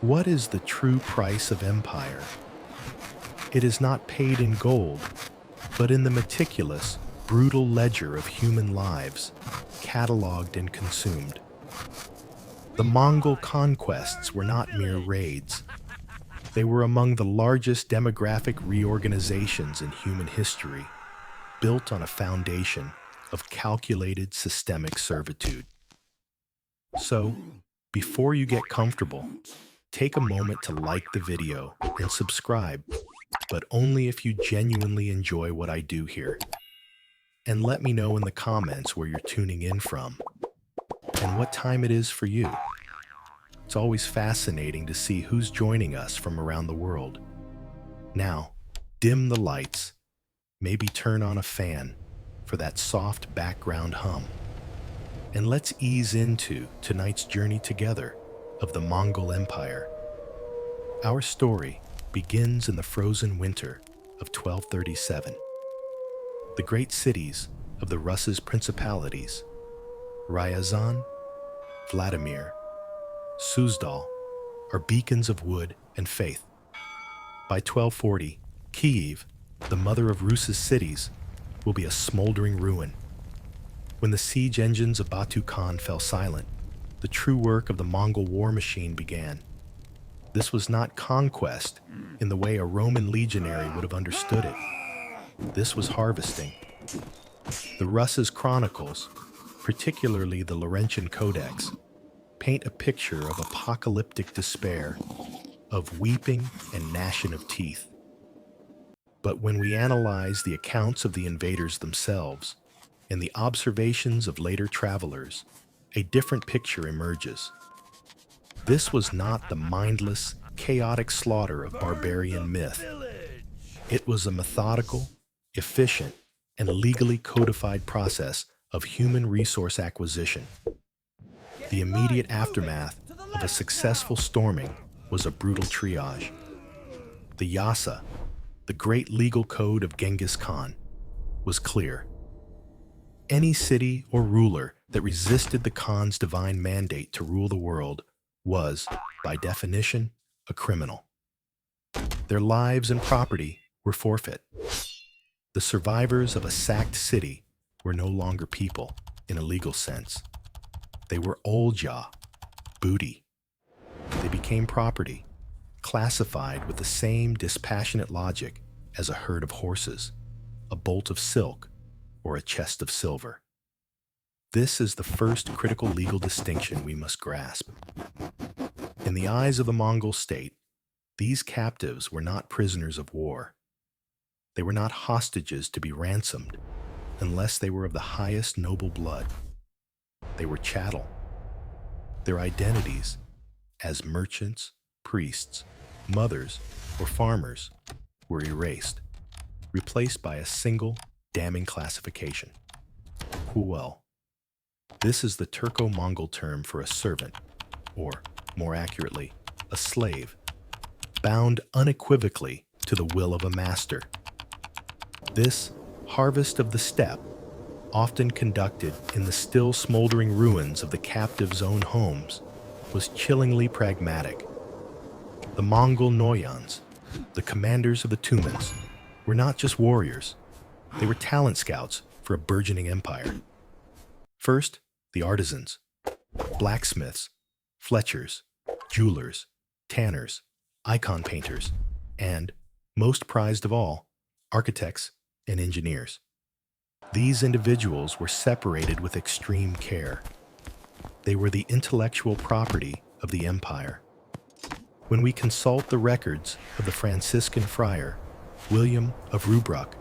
What is the true price of empire? It is not paid in gold, but in the meticulous, brutal ledger of human lives, cataloged and consumed. The Mongol conquests were not mere raids. They were among the largest demographic reorganizations in human history, built on a foundation of calculated systemic servitude. So, before you get comfortable, take a moment to like the video and subscribe, but only if you genuinely enjoy what I do here. And let me know in the comments where you're tuning in from and what time it is for you. It's always fascinating to see who's joining us from around the world. Now, dim the lights, maybe turn on a fan for that soft background hum. And let's ease into tonight's journey together of the Mongol Empire. Our story begins in the frozen winter of 1237. The great cities of the Rus's principalities, Ryazan, Vladimir, Suzdal, are beacons of wood and faith. By 1240, Kiev, the mother of Rus's cities, will be a smoldering ruin. When the siege engines of Batu Khan fell silent, the true work of the Mongol war machine began. This was not conquest in the way a Roman legionary would have understood it. This was harvesting. The Rus's chronicles, particularly the Laurentian Codex, paint a picture of apocalyptic despair, of weeping and gnashing of teeth. But when we analyze the accounts of the invaders themselves and the observations of later travelers, a different picture emerges. This was not the mindless, chaotic slaughter of barbarian myth. It was a methodical, efficient, and legally codified process of human resource acquisition. The immediate aftermath of a successful storming was a brutal triage. The Yassa, the great legal code of Genghis Khan, was clear. Any city or ruler that resisted the Khan's divine mandate to rule the world was, by definition, a criminal. Their lives and property were forfeit. The survivors of a sacked city were no longer people in a legal sense. They were olja, booty. They became property, classified with the same dispassionate logic as a herd of horses, a bolt of silk, or a chest of silver. This is the first critical legal distinction we must grasp. In the eyes of the Mongol state, these captives were not prisoners of war. They were not hostages to be ransomed unless they were of the highest noble blood. They were chattel. Their identities as merchants, priests, mothers, or farmers were erased, replaced by a single damning classification: Huel. This is the Turco-Mongol term for a servant, or, more accurately, a slave, bound unequivocally to the will of a master. This harvest of the steppe, often conducted in the still smoldering ruins of the captives' own homes, was chillingly pragmatic. The Mongol Noyans, the commanders of the Tumans, were not just warriors. They were talent scouts for a burgeoning empire. First, the artisans, blacksmiths, fletchers, jewelers, tanners, icon painters, and, most prized of all, architects and engineers. These individuals were separated with extreme care. They were the intellectual property of the empire. When we consult the records of the Franciscan friar, William of Rubruck,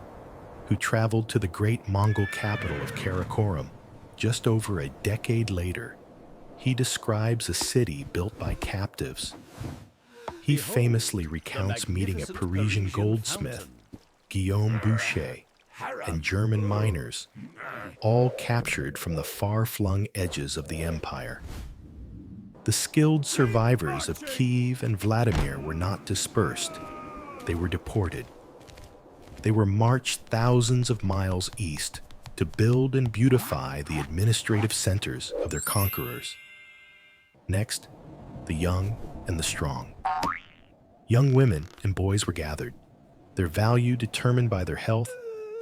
who traveled to the great Mongol capital of Karakorum just over a decade later, he describes a city built by captives. He famously recounts meeting a Parisian goldsmith, Guillaume Boucher, and German miners, all captured from the far-flung edges of the empire. The skilled survivors of Kiev and Vladimir were not dispersed. They were deported. They were marched thousands of miles east to build and beautify the administrative centers of their conquerors. Next, the young and the strong. Young women and boys were gathered, their value determined by their health,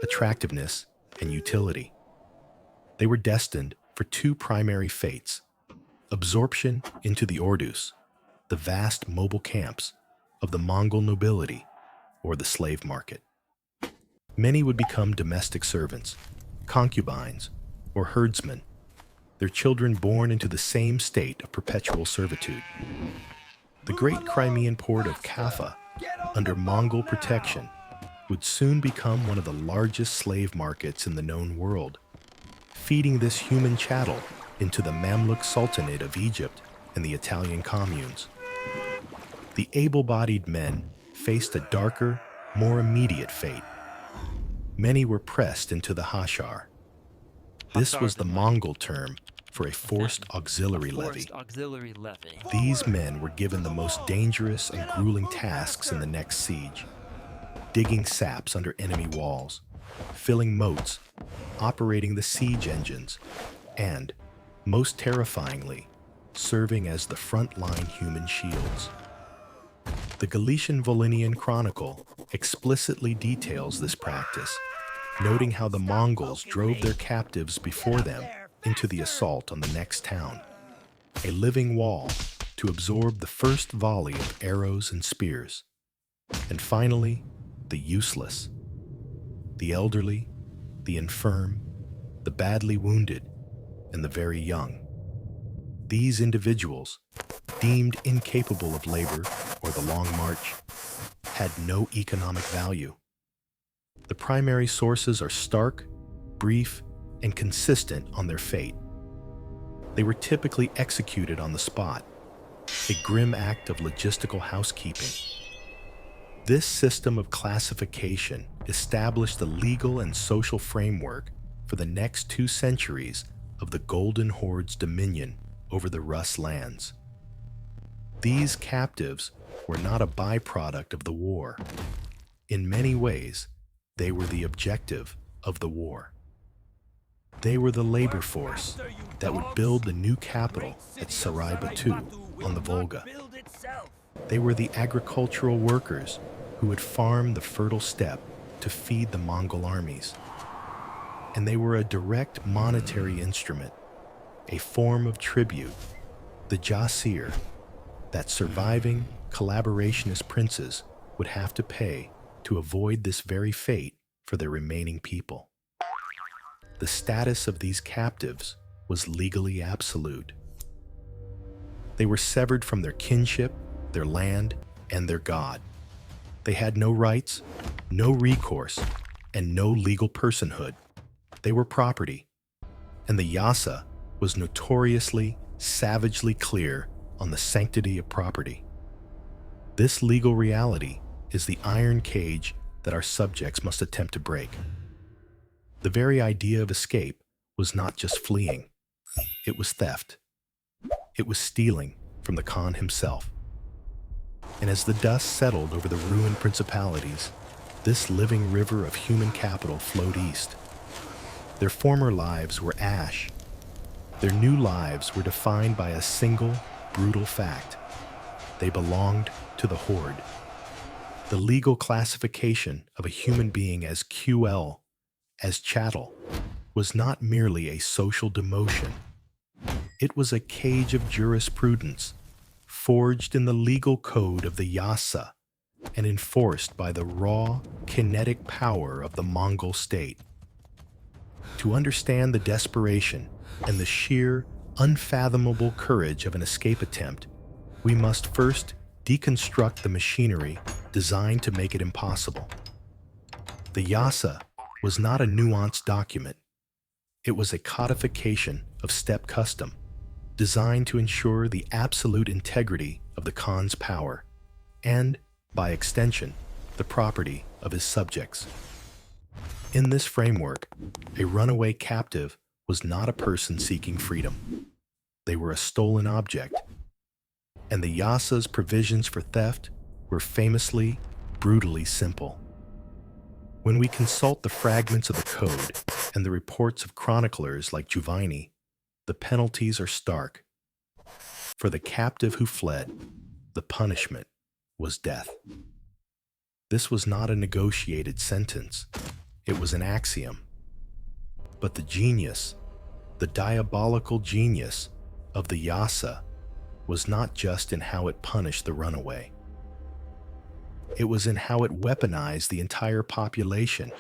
attractiveness, and utility. They were destined for two primary fates: absorption into the Ordus, the vast mobile camps of the Mongol nobility, or the slave market. Many would become domestic servants, concubines, or herdsmen, their children born into the same state of perpetual servitude. The great Crimean port of Kaffa, under Mongol protection, would soon become one of the largest slave markets in the known world, feeding this human chattel into the Mamluk Sultanate of Egypt and the Italian communes. The able-bodied men faced a darker, more immediate fate. Many were pressed into the Hashar. This was the Mongol term for a forced auxiliary levy. These men were given the most dangerous and grueling tasks in the next siege: digging saps under enemy walls, filling moats, operating the siege engines, and, most terrifyingly, serving as the front-line human shields. The Galician-Volhynian Chronicle explicitly details this practice, noting how the Mongols drove their captives before them into the assault on the next town, a living wall to absorb the first volley of arrows and spears. And finally, the useless, the elderly, the infirm, the badly wounded, and the very young. These individuals, deemed incapable of labor or the long march, had no economic value. The primary sources are stark, brief, and consistent on their fate. They were typically executed on the spot, a grim act of logistical housekeeping. This system of classification established the legal and social framework for the next 2 centuries of the Golden Horde's dominion over the Rus lands. These captives were not a byproduct of the war. In many ways, they were the objective of the war. They were the labor force that would build the new capital at Sarai Batu on the Volga. They were the agricultural workers who would farm the fertile steppe to feed the Mongol armies. And they were a direct monetary instrument, a form of tribute, the jasir, that surviving collaborationist princes would have to pay to avoid this very fate for their remaining people. The status of these captives was legally absolute. They were severed from their kinship, their land, and their god. They had no rights, no recourse, and no legal personhood. They were property, and the Yassa was notoriously, savagely clear on the sanctity of property. This legal reality is the iron cage that our subjects must attempt to break. The very idea of escape was not just fleeing, it was theft. It was stealing from the Khan himself. And as the dust settled over the ruined principalities, this living river of human capital flowed east. Their former lives were ash. Their new lives were defined by a single, brutal fact. They belonged to the Horde. The legal classification of a human being as QL, as chattel, was not merely a social demotion. It was a cage of jurisprudence, forged in the legal code of the Yassa and enforced by the raw, kinetic power of the Mongol state. To understand the desperation and the sheer, unfathomable courage of an escape attempt, we must first deconstruct the machinery designed to make it impossible. The Yassa was not a nuanced document. It was a codification of steppe custom, designed to ensure the absolute integrity of the Khan's power, and, by extension, the property of his subjects. In this framework, a runaway captive was not a person seeking freedom. They were a stolen object, and the Yassa's provisions for theft were famously, brutally simple. When we consult the fragments of the code and the reports of chroniclers like Giovanni, the penalties are stark. For the captive who fled, The punishment was death. This was not a negotiated sentence. It was an axiom. But the genius, the diabolical genius of the Yassa was not just in how it punished the runaway. It was in how it weaponized the entire population,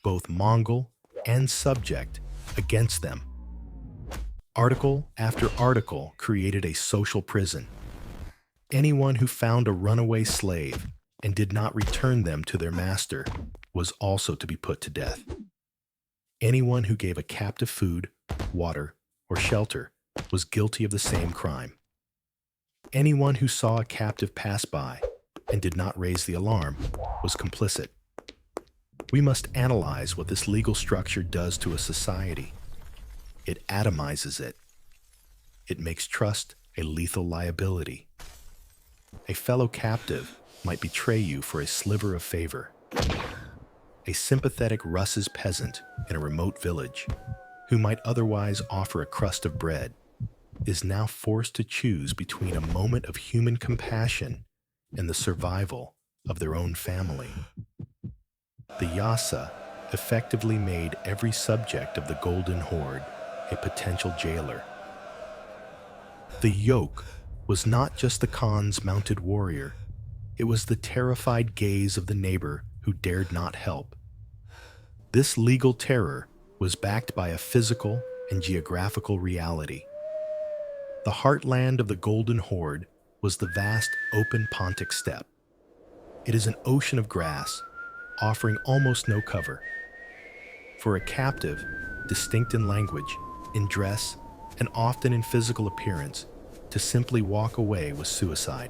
both Mongol and subject, against them. Article after article created a social prison. Anyone who found a runaway slave and did not return them to their master was also to be put to death. Anyone who gave a captive food, water, or shelter was guilty of the same crime. Anyone who saw a captive pass by and did not raise the alarm was complicit. We must analyze what this legal structure does to a society. It atomizes it. It makes trust a lethal liability. A fellow captive might betray you for a sliver of favor. A sympathetic Rus's peasant in a remote village, who might otherwise offer a crust of bread, is now forced to choose between a moment of human compassion and the survival of their own family. The Yassa effectively made every subject of the Golden Horde a potential jailer. The yoke was not just the Khan's mounted warrior, it was the terrified gaze of the neighbor who dared not help. This legal terror was backed by a physical and geographical reality. The heartland of the Golden Horde was the vast open Pontic steppe. It is an ocean of grass, offering almost no cover. For a captive, distinct in language, in dress, and often in physical appearance, to simply walk away was suicide.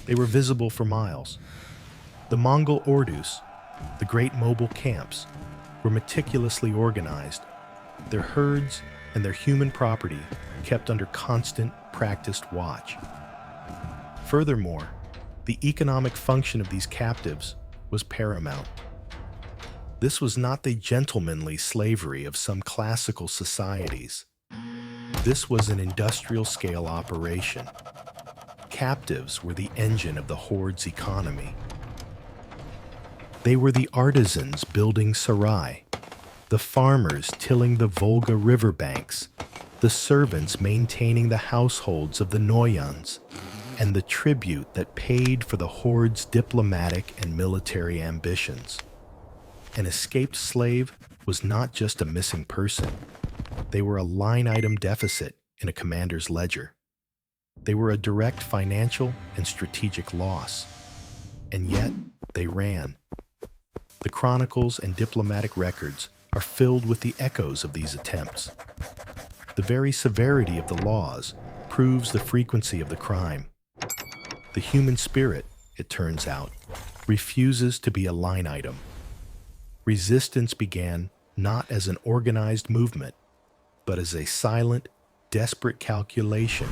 They were visible for miles. The Mongol Ordus, the great mobile camps, were meticulously organized, their herds and their human property kept under constant, practiced watch. Furthermore, the economic function of these captives was paramount. This was not the gentlemanly slavery of some classical societies. This was an industrial-scale operation. Captives were the engine of the Horde's economy. They were the artisans building sarai, the farmers tilling the Volga riverbanks, the servants maintaining the households of the Noyons, and the tribute that paid for the Horde's diplomatic and military ambitions. An escaped slave was not just a missing person. They were a line-item deficit in a commander's ledger. They were a direct financial and strategic loss. And yet, they ran. The chronicles and diplomatic records are filled with the echoes of these attempts. The very severity of the laws proves the frequency of the crime. The human spirit, it turns out, refuses to be a line item. Resistance began not as an organized movement, but as a silent, desperate calculation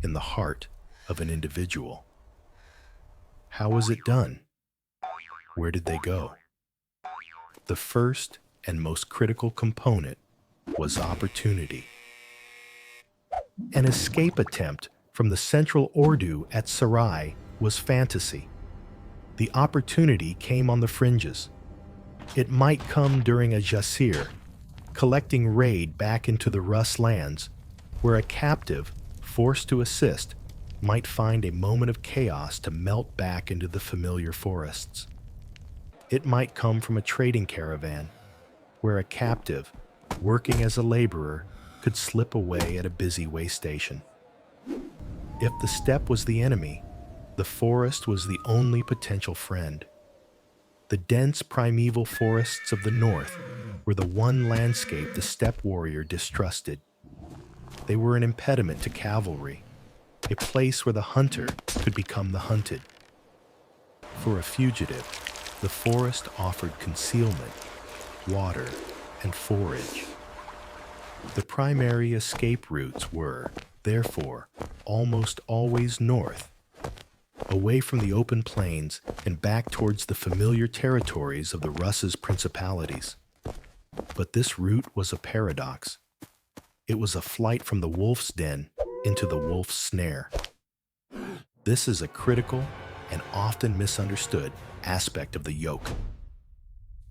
in the heart of an individual. How was it done? Where did they go? The first and most critical component was opportunity. An escape attempt from the central Ordu at Sarai was fantasy. The opportunity came on the fringes. It might come during a jasir, collecting raid back into the Rus lands, where a captive, forced to assist, might find a moment of chaos to melt back into the familiar forests. It might come from a trading caravan, where a captive, working as a laborer, could slip away at a busy way station. If the steppe was the enemy, the forest was the only potential friend. The dense primeval forests of the north were the one landscape the steppe warrior distrusted. They were an impediment to cavalry, a place where the hunter could become the hunted. For a fugitive, the forest offered concealment, water, and forage. The primary escape routes were, therefore, almost always north, away from the open plains and back towards the familiar territories of the Rus's principalities. But this route was a paradox. It was a flight from the wolf's den into the wolf's snare. This is a critical and often misunderstood aspect of the yoke.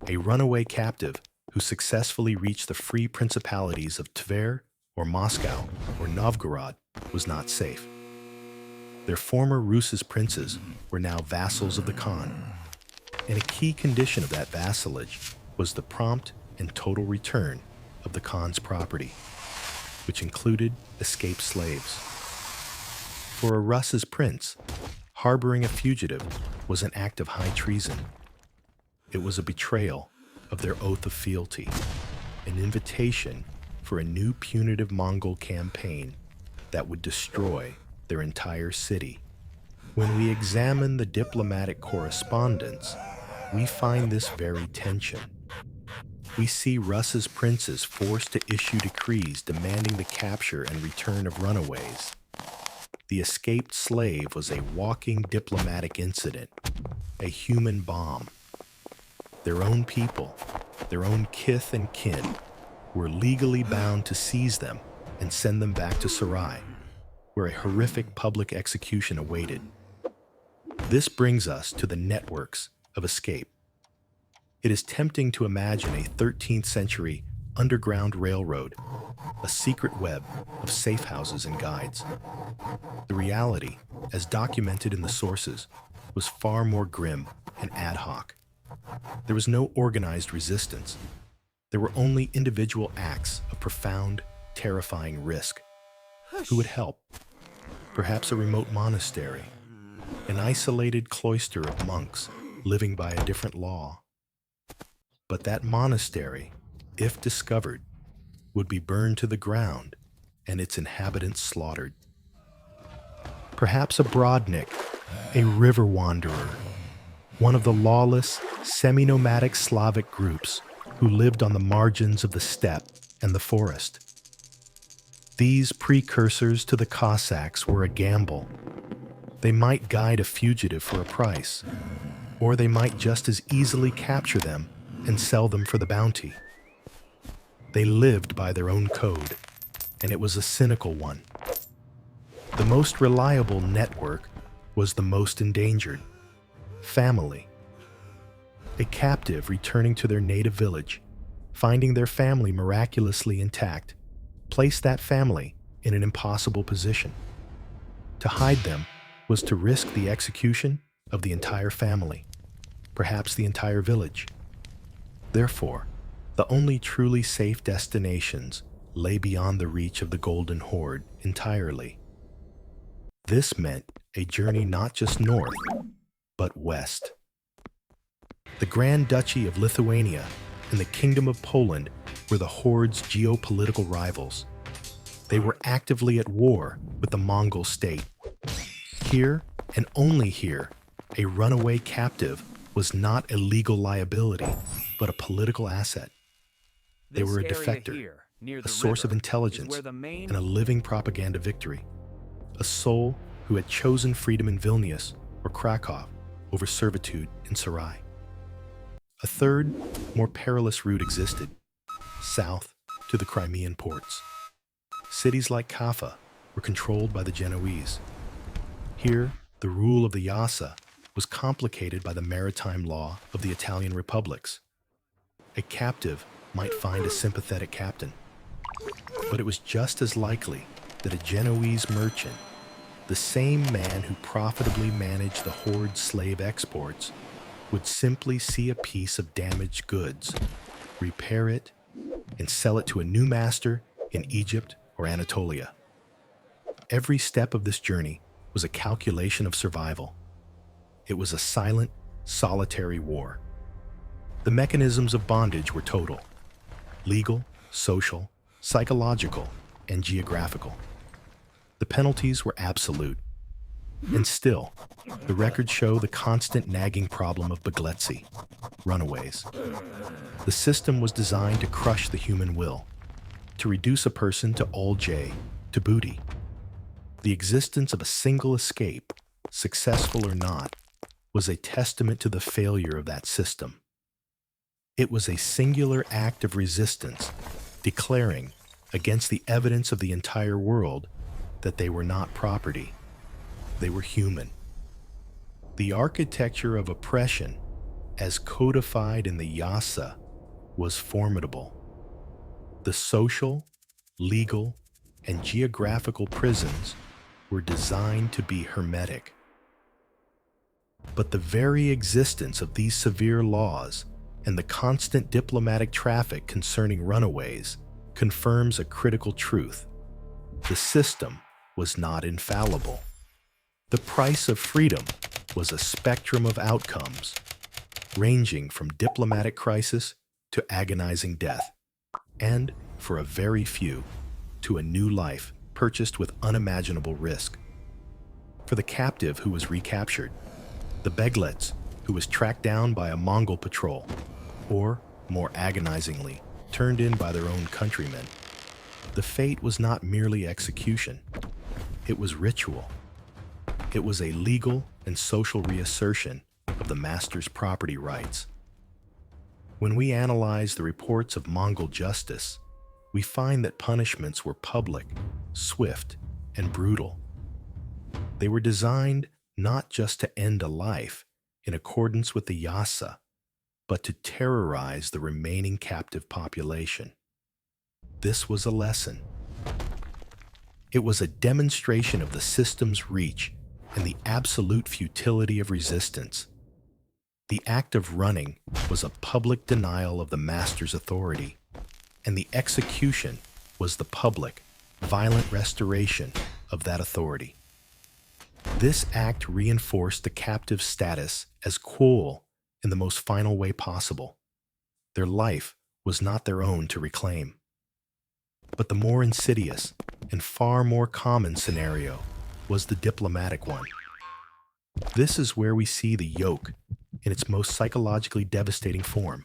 A runaway captive who successfully reached the free principalities of Tver or Moscow or Novgorod was not safe. Their former Rus's princes were now vassals of the Khan, and a key condition of that vassalage was the prompt and total return of the Khan's property, which included escaped slaves. For a Rus's prince, harboring a fugitive was an act of high treason. It was a betrayal of their oath of fealty, an invitation for a new punitive Mongol campaign that would destroy their entire city. When we examine the diplomatic correspondence, we find this very tension. We see Rus's princes forced to issue decrees demanding the capture and return of runaways. The escaped slave was a walking diplomatic incident, a human bomb. Their own people, their own kith and kin, were legally bound to seize them and send them back to Sarai, where a horrific public execution awaited. This brings us to the networks of escape. It is tempting to imagine a 13th century underground railroad, a secret web of safe houses and guides. The reality, as documented in the sources, was far more grim and ad hoc. There was no organized resistance. There were only individual acts of profound, terrifying risk. Who would help? Perhaps a remote monastery, an isolated cloister of monks living by a different law. But that monastery, if discovered, would be burned to the ground and its inhabitants slaughtered. Perhaps a Brodnik, a river wanderer, one of the lawless, semi-nomadic Slavic groups who lived on the margins of the steppe and the forest. These precursors to the Cossacks were a gamble. They might guide a fugitive for a price, or they might just as easily capture them and sell them for the bounty. They lived by their own code, and it was a cynical one. The most reliable network was the most endangered: family. A captive returning to their native village, finding their family miraculously intact, placed that family in an impossible position. To hide them was to risk the execution of the entire family, perhaps the entire village. Therefore, the only truly safe destinations lay beyond the reach of the Golden Horde entirely. This meant a journey not just north, but west. The Grand Duchy of Lithuania and the Kingdom of Poland were the Horde's geopolitical rivals. They were actively at war with the Mongol state. Here, and only here, a runaway captive was not a legal liability, but a political asset. They were a defector, a source of intelligence, and a living propaganda victory. A soul who had chosen freedom in Vilnius or Krakow over servitude in Sarai. A third, more perilous route existed, south to the Crimean ports. Cities like Kaffa were controlled by the Genoese. Here, the rule of the Yassa was complicated by the maritime law of the Italian republics. A captive might find a sympathetic captain, but it was just as likely that a Genoese merchant, the same man who profitably managed the Horde's slave exports, would simply see a piece of damaged goods, repair it, and sell it to a new master in Egypt or Anatolia. Every step of this journey was a calculation of survival. It was a silent, solitary war. The mechanisms of bondage were total: legal, social, psychological, and geographical. The penalties were absolute. And still, the records show the constant nagging problem of begletsy, runaways. The system was designed to crush the human will, to reduce a person to oljay, to booty. The existence of a single escape, successful or not, was a testament to the failure of that system. It was a singular act of resistance, declaring, against the evidence of the entire world, that they were not property. they were human. The architecture of oppression, as codified in the Yassa, was formidable. The social, legal, and geographical prisons were designed to be hermetic. But the very existence of these severe laws and the constant diplomatic traffic concerning runaways confirms a critical truth. The system was not infallible. The price of freedom was a spectrum of outcomes, ranging from diplomatic crisis to agonizing death, and, for a very few, to a new life purchased with unimaginable risk. For the captive who was recaptured, the beglets who was tracked down by a Mongol patrol, or, more agonizingly, turned in by their own countrymen, the fate was not merely execution. It was ritual. It was a legal and social reassertion of the master's property rights. When we analyze the reports of Mongol justice, we find that punishments were public, swift, and brutal. They were designed not just to end a life in accordance with the Yassa, but to terrorize the remaining captive population. This was a lesson. It was a demonstration of the system's reach and the absolute futility of resistance. The act of running was a public denial of the master's authority, and the execution was the public, violent restoration of that authority. This act reinforced the captive's status as quoll in the most final way possible. Their life was not their own to reclaim. But the more insidious and far more common scenario was the diplomatic one. This is where we see the yoke in its most psychologically devastating form.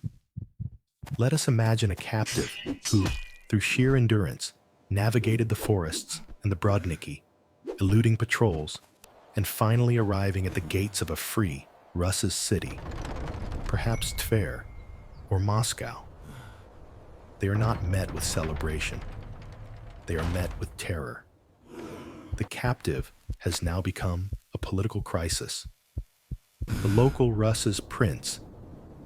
Let us imagine a captive who, through sheer endurance, navigated the forests and the Brodniki, eluding patrols, and finally arriving at the gates of a free Rus's city, perhaps Tver or Moscow. They are not met with celebration. They are met with terror. The captive has now become a political crisis. The local Rus's prince,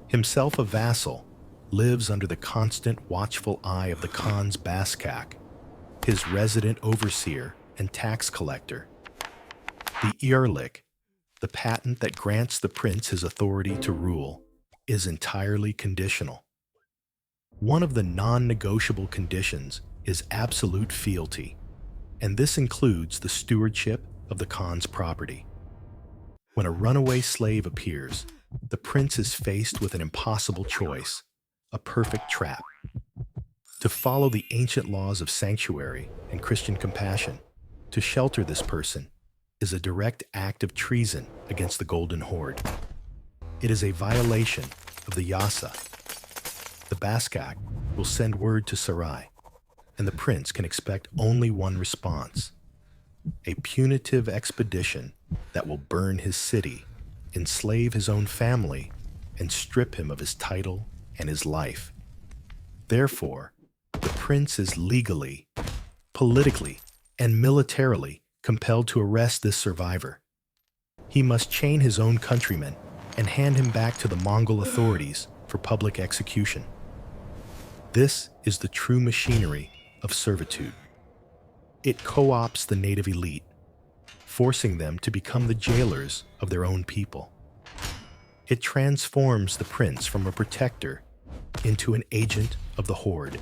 himself a vassal, lives under the constant watchful eye of the Khan's Baskak, his resident overseer and tax collector. The Ehrlich, the patent that grants the prince his authority to rule, is entirely conditional. One of the non-negotiable conditions is absolute fealty, and this includes the stewardship of the Khan's property. When a runaway slave appears, the prince is faced with an impossible choice, a perfect trap. To follow the ancient laws of sanctuary and Christian compassion, to shelter this person, is a direct act of treason against the Golden Horde. It is a violation of the Yassa. The Baskak will send word to Sarai, and the prince can expect only one response: a punitive expedition that will burn his city, enslave his own family, and strip him of his title and his life. Therefore, the prince is legally, politically, and militarily compelled to arrest this survivor. He must chain his own countrymen and hand him back to the Mongol authorities for public execution. This is the true machinery of servitude. It co-opts the native elite, forcing them to become the jailers of their own people. It transforms the prince from a protector into an agent of the horde.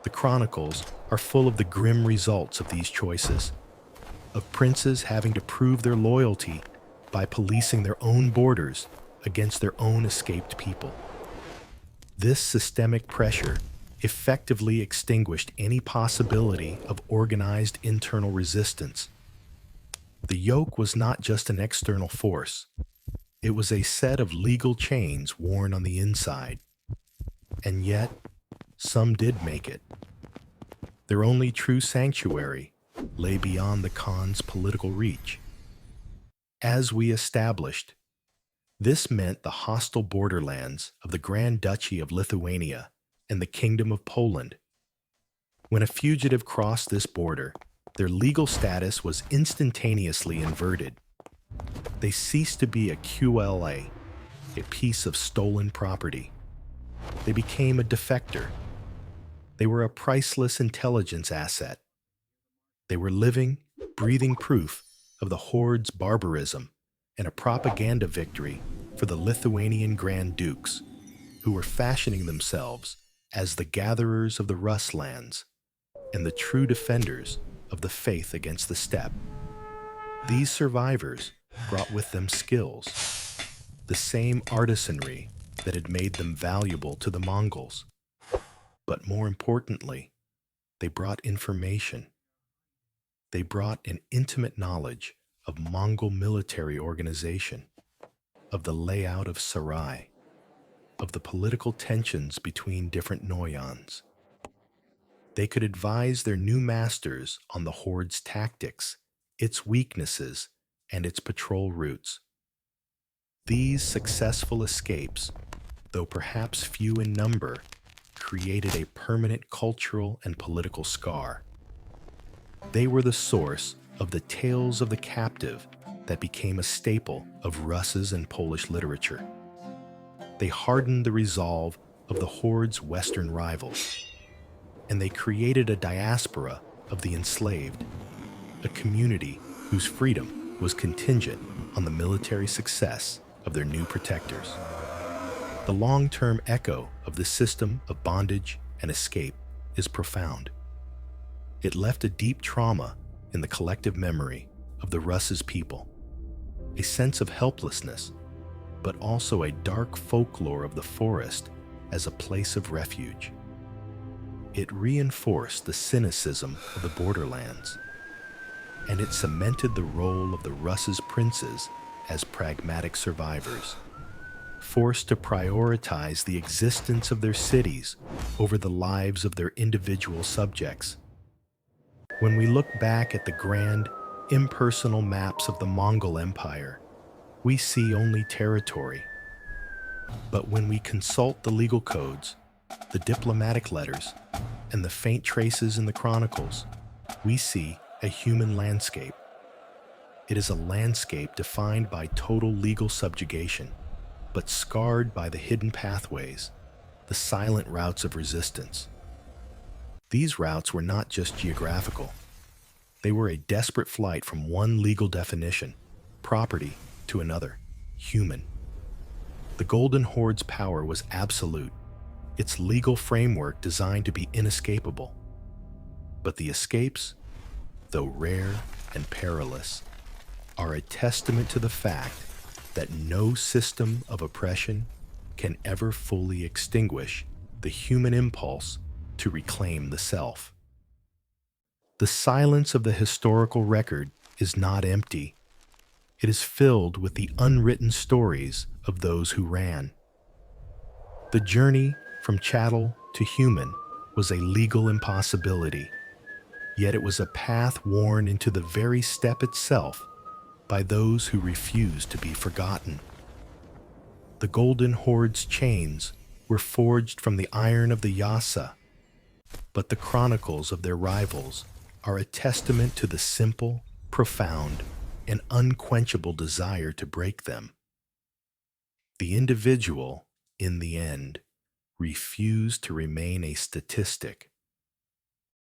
The chronicles are full of the grim results of these choices, of princes having to prove their loyalty by policing their own borders against their own escaped people. This systemic pressure effectively extinguished any possibility of organized internal resistance. The yoke was not just an external force. It was a set of legal chains worn on the inside. And yet, some did make it. Their only true sanctuary lay beyond the Khan's political reach. As we established, this meant the hostile borderlands of the Grand Duchy of Lithuania and the Kingdom of Poland. When a fugitive crossed this border, Their legal status was instantaneously inverted. They ceased to be a QLA, a piece of stolen property. They became a defector. They were a priceless intelligence asset. They were living, breathing proof of the Horde's barbarism and a propaganda victory for the Lithuanian Grand Dukes, who were fashioning themselves as the gatherers of the Rus lands and the true defenders of the faith against the steppe. These survivors brought with them skills, the same artisanry that had made them valuable to the Mongols. But more importantly, they brought information. They brought an intimate knowledge of Mongol military organization, of the layout of Sarai, of the political tensions between different noyons. They could advise their new masters on the Horde's tactics, its weaknesses, and its patrol routes. These successful escapes, though perhaps few in number, created a permanent cultural and political scar. They were the source of the tales of the captive that became a staple of Rus's and Polish literature. They hardened the resolve of the Horde's Western rivals, and they created a diaspora of the enslaved, a community whose freedom was contingent on the military success of their new protectors. The long-term echo of the system of bondage and escape is profound. It left a deep trauma in the collective memory of the Rus's people, a sense of helplessness, but also a dark folklore of the forest as a place of refuge. It reinforced the cynicism of the borderlands, and it cemented the role of the Rus's princes as pragmatic survivors, forced to prioritize the existence of their cities over the lives of their individual subjects. When we look back at the grand, impersonal maps of the Mongol Empire, we see only territory. But when we consult the legal codes, the diplomatic letters, and the faint traces in the chronicles, we see a human landscape. It is a landscape defined by total legal subjugation, but scarred by the hidden pathways, the silent routes of resistance. These routes were not just geographical. They were a desperate flight from one legal definition, property, to another, human. The Golden Horde's power was absolute, its legal framework designed to be inescapable. But the escapes, though rare and perilous, are a testament to the fact that no system of oppression can ever fully extinguish the human impulse to reclaim the self. The silence of the historical record is not empty. It is filled with the unwritten stories of those who ran. The journey from chattel to human was a legal impossibility, yet it was a path worn into the very steppe itself by those who refused to be forgotten. The Golden Horde's chains were forged from the iron of the Yassa, but the chronicles of their rivals are a testament to the simple, profound, and unquenchable desire to break them. The individual, in the end, refused to remain a statistic,